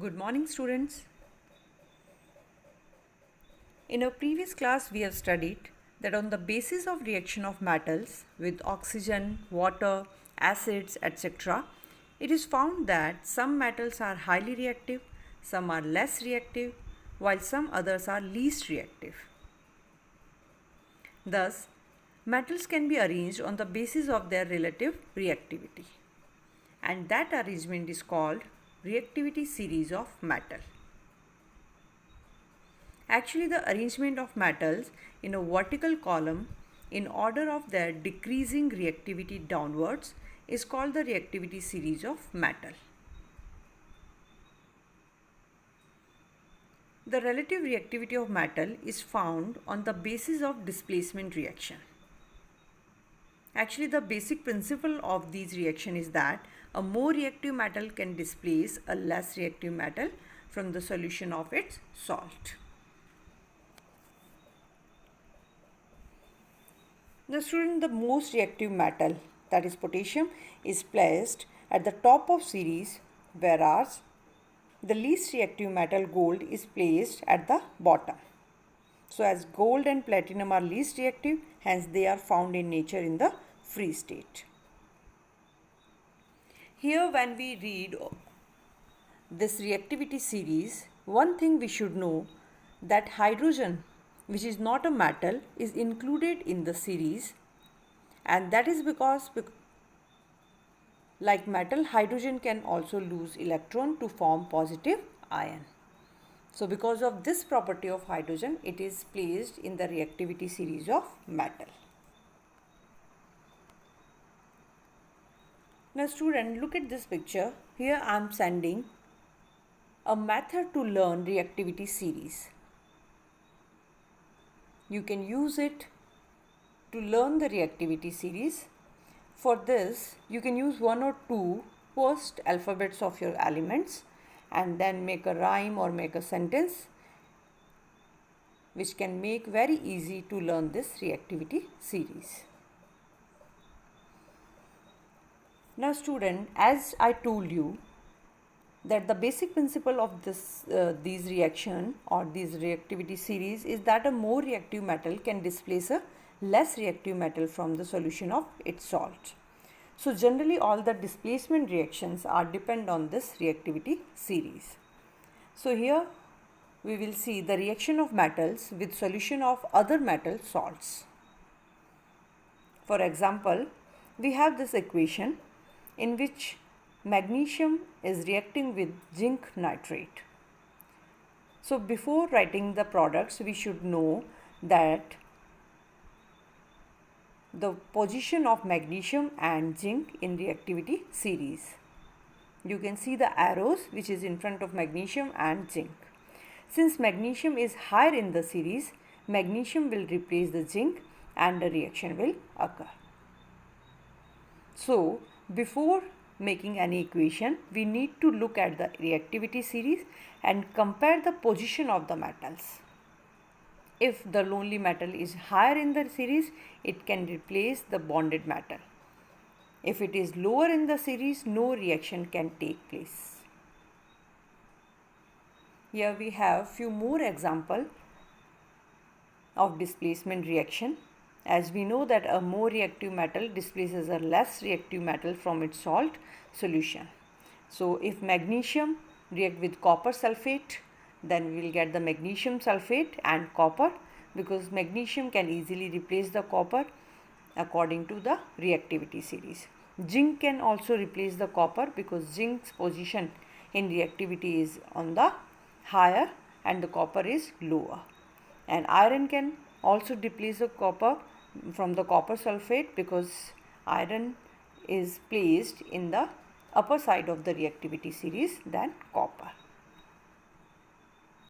Good morning, students. In our previous class, we have studied that on the basis of reaction of metals with oxygen, water, acids, etc., it is found that some metals are highly reactive, some are less reactive, while some others are least reactive. Thus, metals can be arranged on the basis of their relative reactivity, and that arrangement is called reactivity series of metal. Actually, the arrangement of metals in a vertical column in order of their decreasing reactivity downwards is called the reactivity series of metal. The relative reactivity of metal is found on the basis of displacement reaction. Actually, the basic principle of these reaction is that a more reactive metal can displace a less reactive metal from the solution of its salt. The student, the most reactive metal, that is potassium, is placed at the top of series, whereas the least reactive metal, gold, is placed at the bottom. So as gold and platinum are least reactive, hence they are found in nature in the free state. Here when we read this reactivity series, one thing we should know that hydrogen, which is not a metal, is included in the series, and that is because like metal, hydrogen can also lose electron to form positive ion. So because of this property of hydrogen, it is placed in the reactivity series of metal. Now student, look at this picture. Here I am sending a method to learn reactivity series. You can use it to learn the reactivity series. For this, you can use one or two first alphabets of your elements and then make a rhyme or make a sentence which can make very easy to learn this reactivity series. Now student, as I told you that the basic principle of these reaction or these reactivity series is that a more reactive metal can displace a less reactive metal from the solution of its salt. So generally all the displacement reactions are depend on this reactivity series. So here we will see the reaction of metals with solution of other metal salts. For example, we have this equation in which magnesium is reacting with zinc nitrate. So before writing the products, we should know that the position of magnesium and zinc in reactivity series. You can see the arrows which is in front of magnesium and zinc. Since magnesium is higher in the series, magnesium will replace the zinc and the reaction will occur. So before making any equation, we need to look at the reactivity series and compare the position of the metals. If the lonely metal is higher in the series, it can replace the bonded metal. If it is lower in the series, no reaction can take place. Here we have few more examples of displacement reaction. As we know that a more reactive metal displaces a less reactive metal from its salt solution. So if magnesium react with copper sulfate, then we will get the magnesium sulfate and copper, because magnesium can easily replace the copper according to the reactivity series. Zinc can also replace the copper because zinc's position in reactivity is on the higher and the copper is lower. And iron can also replace the copper from the copper sulfate because iron is placed in the upper side of the reactivity series than copper.